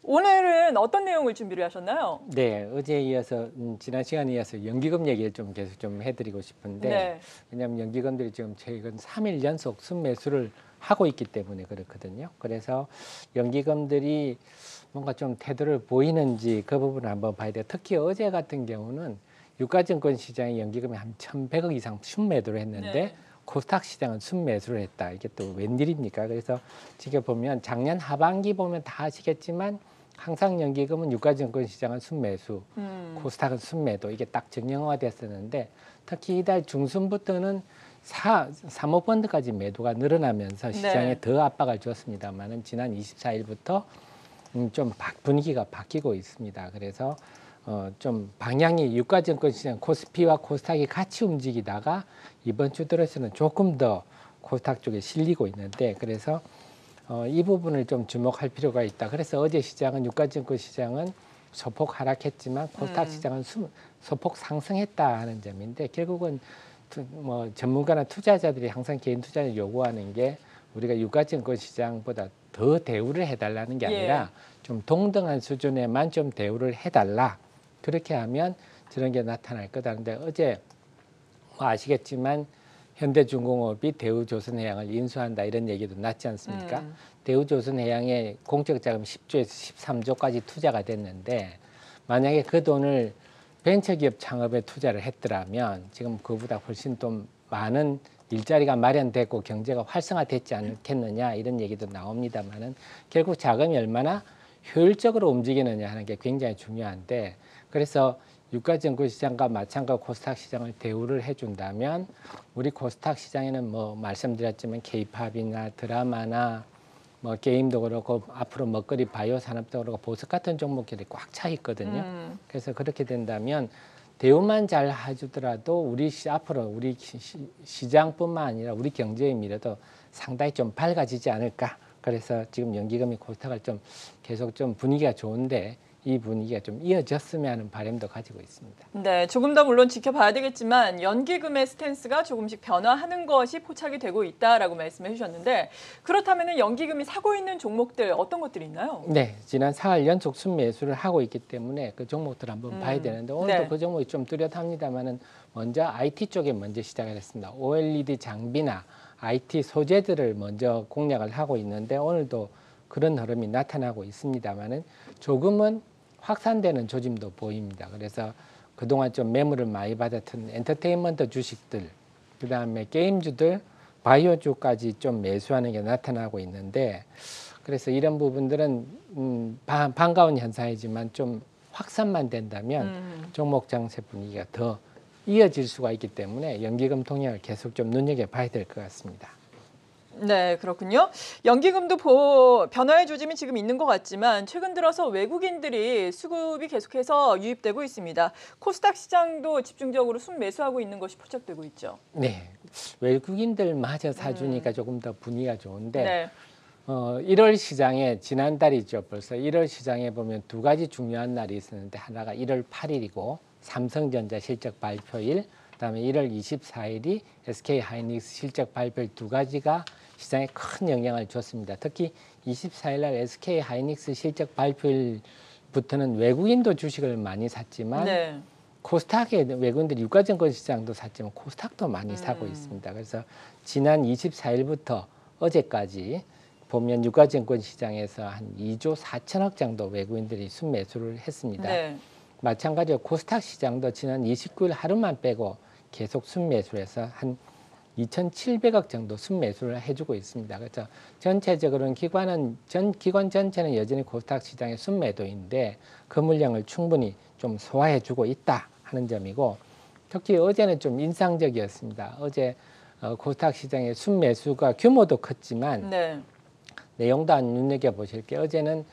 오늘은 어떤 내용을 준비를 하셨나요? 네, 어제에 이어서 지난 시간에 이어서 연기금 얘기를 좀 계속 좀 해드리고 싶은데 네. 왜냐하면 연기금들이 지금 최근 3일 연속 순매수를 하고 있기 때문에 그렇거든요. 그래서 연기금들이 뭔가 좀 태도를 보이는지 그 부분을 한번 봐야 돼요. 특히 어제 같은 경우는 유가증권 시장이 연기금이 한 1,100억 이상 순매도를 했는데 네. 코스닥 시장은 순매수를 했다. 이게 또 웬일입니까? 그래서 지켜보면 작년 하반기 보면 다 아시겠지만 항상 연기금은 유가증권 시장은 순매수, 코스닥은 순매도 이게 딱 정형화됐었는데 특히 이달 중순부터는 사모펀드까지 매도가 늘어나면서 시장에 네. 더 압박을 줬습니다만은 지난 24일부터 좀 분위기가 바뀌고 있습니다. 그래서 좀 방향이 유가증권 시장 코스피와 코스닥이 같이 움직이다가 이번 주 들어서는 조금 더 코스닥 쪽에 실리고 있는데 그래서 이 부분을 좀 주목할 필요가 있다. 그래서 어제 시장은 유가증권 시장은 소폭 하락했지만 코스닥 시장은 소폭 상승했다 하는 점인데 결국은 뭐 전문가나 투자자들이 항상 개인 투자를 요구하는 게 우리가 유가증권 시장보다 더 대우를 해달라는 게 아니라 좀 동등한 수준에만 좀 대우를 해달라. 그렇게 하면 저런 게 나타날 거다는데 어제 뭐 아시겠지만 현대중공업이 대우조선해양을 인수한다 이런 얘기도 났지 않습니까? 대우조선해양에 공적자금 10조에서 13조까지 투자가 됐는데 만약에 그 돈을 벤처기업 창업에 투자를 했더라면 지금 그보다 훨씬 좀 많은 일자리가 마련되고 경제가 활성화됐지 않겠느냐 이런 얘기도 나옵니다만은 결국 자금이 얼마나 효율적으로 움직이느냐 하는 게 굉장히 중요한데 그래서 유가증권 시장과 마찬가지로 코스닥 시장을 대우를 해준다면 우리 코스닥 시장에는 뭐 말씀드렸지만 K-팝이나 드라마나 뭐 게임도 그렇고 앞으로 먹거리 바이오 산업도 그렇고 보석 같은 종목들이 꽉 차 있거든요. 그래서 그렇게 된다면 대우만 잘 해주더라도 우리 앞으로 우리 시장뿐만 아니라 우리 경제의 미래도 상당히 좀 밝아지지 않을까. 그래서 지금 연기금이 코스닥을 좀 계속 좀 분위기가 좋은데 이 분위기가 좀 이어졌으면 하는 바람도 가지고 있습니다. 네, 조금 더 물론 지켜봐야 되겠지만 연기금의 스탠스가 조금씩 변화하는 것이 포착이 되고 있다라고 말씀해 주셨는데 그렇다면 연기금이 사고 있는 종목들 어떤 것들이 있나요? 네, 지난 4일 연속 순매수를 하고 있기 때문에 그 종목들 한번 봐야 되는데 오늘도 네. 그 종목이 좀 뚜렷합니다만은 먼저 IT 쪽에 먼저 시작을 했습니다. OLED 장비나 IT 소재들을 먼저 공략을 하고 있는데 오늘도 그런 흐름이 나타나고 있습니다만은 조금은 확산되는 조짐도 보입니다. 그래서 그동안 좀 매물을 많이 받았던 엔터테인먼트 주식들, 그 다음에 게임주들, 바이오주까지 좀 매수하는 게 나타나고 있는데 그래서 이런 부분들은 반가운 현상이지만 좀 확산만 된다면 종목 장세 분위기가 더 이어질 수가 있기 때문에 연기금 통역을 계속 좀 눈여겨봐야 될 것 같습니다. 네, 그렇군요. 연기금도 변화의 조짐이 지금 있는 것 같지만 최근 들어서 외국인들이 수급이 계속해서 유입되고 있습니다. 코스닥 시장도 집중적으로 순매수하고 있는 것이 포착되고 있죠. 네, 외국인들마저 사주니까 조금 더 분위기가 좋은데 네. 1월 시장에 지난달이죠. 벌써 1월 시장에 보면 두 가지 중요한 날이 있었는데 하나가 1월 8일이고 삼성전자 실적 발표일, 그다음에 1월 24일이 SK하이닉스 실적 발표일 두 가지가 시장에 큰 영향을 줬습니다. 특히 24일 날 SK하이닉스 실적 발표일부터는 외국인도 주식을 많이 샀지만 네. 코스닥에 외국인들이 유가증권 시장도 샀지만 코스닥도 많이 사고 있습니다. 그래서 지난 24일부터 어제까지 보면 유가증권 시장에서 한 2조 4천억 정도 외국인들이 순매수를 했습니다. 네. 마찬가지로 코스닥 시장도 지난 29일 하루만 빼고 계속 순매수를 해서 한 2,700억 정도 순매수를 해주고 있습니다. 그래서 전체적으로는 기관 전체는 여전히 코스닥 시장의 순매도인데 그 물량을 충분히 좀 소화해주고 있다 하는 점이고 특히 어제는 좀 인상적이었습니다. 어제 코스닥 시장의 순매수가 규모도 컸지만 네. 내용도 안 눈여겨보실 게 어제는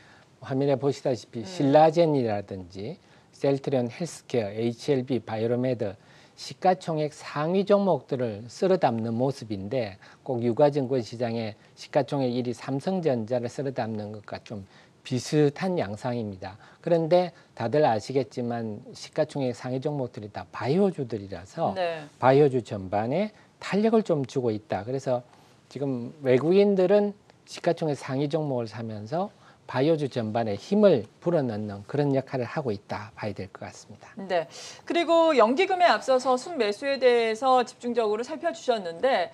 화면에 보시다시피 신라젠이라든지 셀트리온 헬스케어, HLB 바이오메드 시가총액 상위 종목들을 쓸어 담는 모습인데 꼭 유가증권 시장의 시가총액 1위 삼성전자를 쓸어 담는 것과 좀 비슷한 양상입니다. 그런데 다들 아시겠지만 시가총액 상위 종목들이 다 바이오주들이라서 네. 바이오주 전반에 탄력을 좀 주고 있다. 그래서 지금 외국인들은 시가총액 상위 종목을 사면서 바이오주 전반에 힘을 불어넣는 그런 역할을 하고 있다 봐야 될 것 같습니다. 네. 그리고 연기금에 앞서서 순매수에 대해서 집중적으로 살펴주셨는데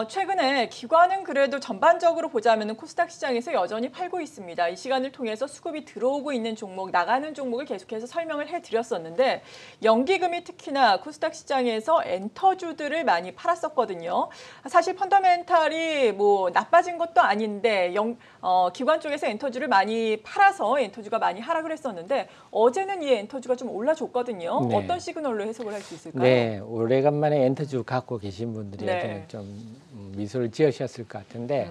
최근에 기관은 그래도 전반적으로 보자면 코스닥 시장에서 여전히 팔고 있습니다. 이 시간을 통해서 수급이 들어오고 있는 종목, 나가는 종목을 계속해서 설명을 해드렸었는데 연기금이 특히나 코스닥 시장에서 엔터주들을 많이 팔았었거든요. 사실 펀더멘탈이 뭐 나빠진 것도 아닌데 기관 쪽에서 엔터주를 많이 팔아서 엔터주가 많이 하락을 했었는데 어제는 이 엔터주가 좀 올라줬거든요. 네. 어떤 시그널로 해석을 할 수 있을까요? 네, 오래간만에 엔터주 갖고 계신 분들이 네. 좀 미소를 지으셨을 것 같은데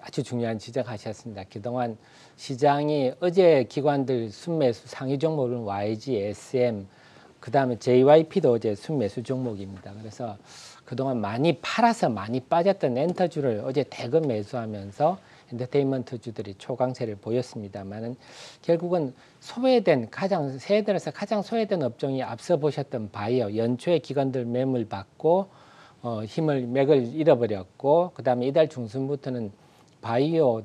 아주 중요한 지적하셨습니다. 그동안 시장이 어제 기관들 순매수 상위 종목은 YG, SM, 그다음에 JYP도 어제 순매수 종목입니다. 그래서 그동안 많이 팔아서 많이 빠졌던 엔터주를 어제 대거 매수하면서 엔터테인먼트주들이 초강세를 보였습니다만은 결국은 소외된 새해 들어서 가장 소외된 업종이 앞서 보셨던 바이오, 연초에 기관들 매물 받고 맥을 잃어버렸고 그다음에 이달 중순부터는 바이오,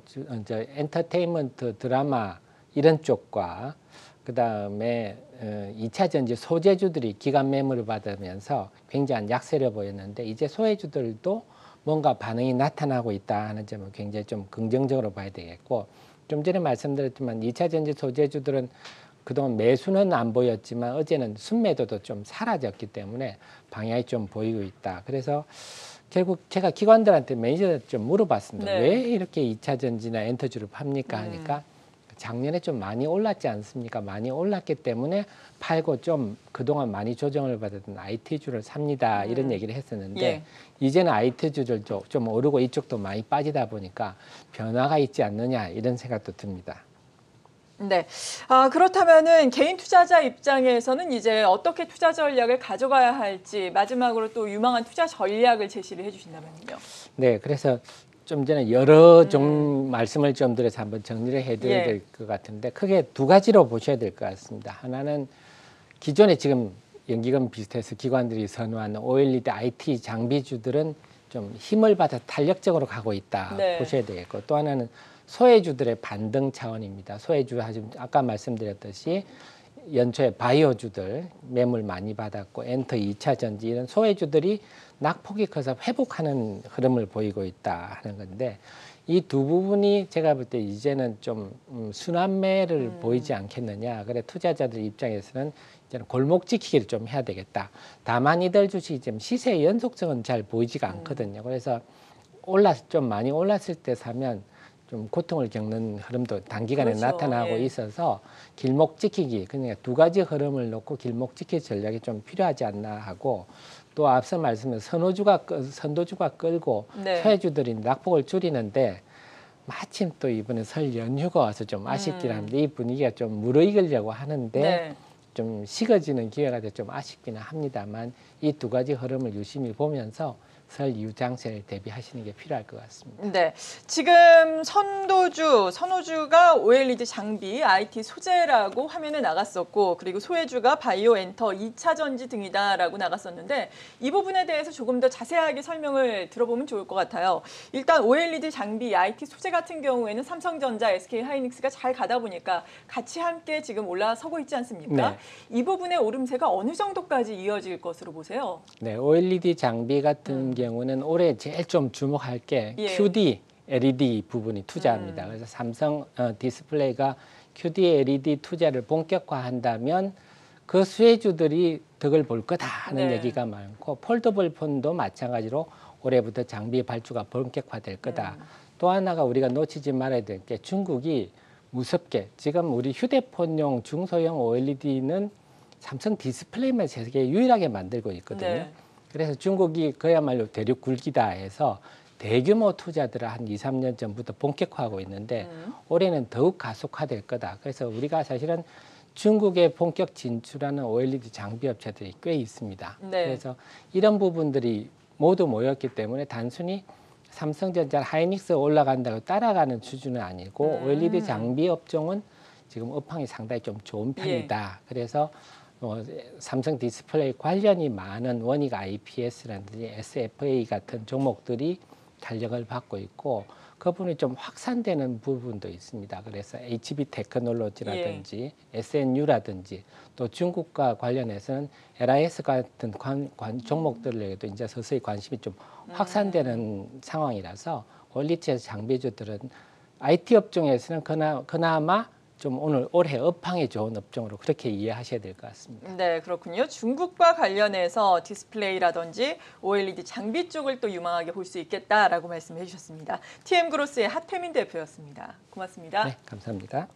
엔터테인먼트, 드라마 이런 쪽과 그다음에 2차 전지 소재주들이 기관 매물을 받으면서 굉장한 약세를 보였는데 이제 소외주들도 뭔가 반응이 나타나고 있다 하는 점을 굉장히 좀 긍정적으로 봐야 되겠고 좀 전에 말씀드렸지만 2차 전지 소재주들은 그동안 매수는 안 보였지만 어제는 순매도도 좀 사라졌기 때문에 방향이 좀 보이고 있다. 그래서 결국 제가 기관들한테 매니저한테 좀 물어봤습니다. 네. 왜 이렇게 2차 전지나 엔터주를 팝니까 하니까 작년에 좀 많이 올랐지 않습니까? 많이 올랐기 때문에 팔고 좀 그동안 많이 조정을 받았던 IT주를 삽니다. 이런 얘기를 했었는데 예. 이제는 IT주를 좀 오르고 이쪽도 많이 빠지다 보니까 변화가 있지 않느냐 이런 생각도 듭니다. 네. 그렇다면은 개인 투자자 입장에서는 이제 어떻게 투자 전략을 가져가야 할지 마지막으로 또 유망한 투자 전략을 제시를 해주신다면요. 네, 그래서 좀 전에 여러 말씀을 좀 드려서 한번 정리를 해드려야 될 것 같은데 크게 두 가지로 보셔야 될 것 같습니다. 하나는 기존에 지금 연기금 비슷해서 기관들이 선호하는 OLED IT 장비주들은 좀 힘을 받아 탄력적으로 가고 있다 네. 보셔야 되겠고 또 하나는 소외주들의 반등 차원입니다. 소외주 아까 말씀드렸듯이 연초에 바이오주들 매물 많이 받았고 엔터 2차 전지 이런 소외주들이 낙폭이 커서 회복하는 흐름을 보이고 있다 하는 건데 이 두 부분이 제가 볼 때 이제는 좀 순환매를 보이지 않겠느냐. 그래 투자자들 입장에서는 이제는 골목 지키기를 좀 해야 되겠다. 다만 이들 주식이 지금 시세의 연속성은 잘 보이지가 않거든요. 그래서 좀 많이 올랐을 때 사면 좀 고통을 겪는 흐름도 단기간에 그렇죠. 나타나고 예. 있어서 길목 지키기 그러니까 두 가지 흐름을 놓고 길목 지킬 전략이 좀 필요하지 않나 하고 또 앞서 말씀드린 선도주가 끌고 네. 소외주들이 낙폭을 줄이는데 마침 또 이번에 설 연휴가 와서 좀 아쉽긴 합니다. 이 분위기가 좀 무르익으려고 하는데 네. 좀 식어지는 기회가 돼서 좀 아쉽기는 합니다만 이 두 가지 흐름을 유심히 보면서 설 이후 장세를 대비하시는 게 필요할 것 같습니다. 네, 지금 선호주가 OLED 장비, IT 소재라고 화면에 나갔었고 그리고 소외주가 바이오 엔터, 2차 전지 등이다라고 나갔었는데 이 부분에 대해서 조금 더 자세하게 설명을 들어보면 좋을 것 같아요. 일단 OLED 장비, IT 소재 같은 경우에는 삼성전자, SK하이닉스가 잘 가다 보니까 같이 함께 지금 올라서고 있지 않습니까? 네. 이 부분의 오름세가 어느 정도까지 이어질 것으로 보세요? 네, OLED 장비 같은 경우는 올해 제일 좀 주목할 게 예. QD LED 부분이 투자합니다. 그래서 삼성 디스플레이가 QD LED 투자를 본격화한다면 그 수혜주들이 덕을 볼 거다 하는 네. 얘기가 많고 폴더블 폰도 마찬가지로 올해부터 장비 발주가 본격화될 거다. 또 하나가 우리가 놓치지 말아야 될 게 중국이 무섭게 지금 우리 휴대폰용 중소형 OLED는 삼성 디스플레이만 세계에 유일하게 만들고 있거든요. 네. 그래서 중국이 그야말로 대륙 굴기다 해서 대규모 투자들을 한 2, 3년 전부터 본격화하고 있는데 올해는 더욱 가속화될 거다. 그래서 우리가 사실은 중국에 본격 진출하는 OLED 장비 업체들이 꽤 있습니다. 네. 그래서 이런 부분들이 모두 모였기 때문에 단순히 삼성전자, 하이닉스 올라간다고 따라가는 수준은 아니고 OLED 장비 업종은 지금 업황이 상당히 좀 좋은 편이다. 그래서 삼성 디스플레이 관련이 많은 원익 IPS라든지 SFA 같은 종목들이 탄력을 받고 있고 그 부분이 좀 확산되는 부분도 있습니다. 그래서 HB 테크놀로지라든지 SNU라든지 또 중국과 관련해서는 LIS 같은 종목들에도 이제 서서히 관심이 좀 확산되는 상황이라서 원리체 장비주들은 IT 업종에서는 그나마 좀 올해 업황에 좋은 업종으로 그렇게 이해하셔야 될 것 같습니다. 네, 그렇군요. 중국과 관련해서 디스플레이라든지 OLED 장비 쪽을 또 유망하게 볼 수 있겠다라고 말씀해 주셨습니다. TM그로스의 하태민 대표였습니다. 고맙습니다. 네, 감사합니다.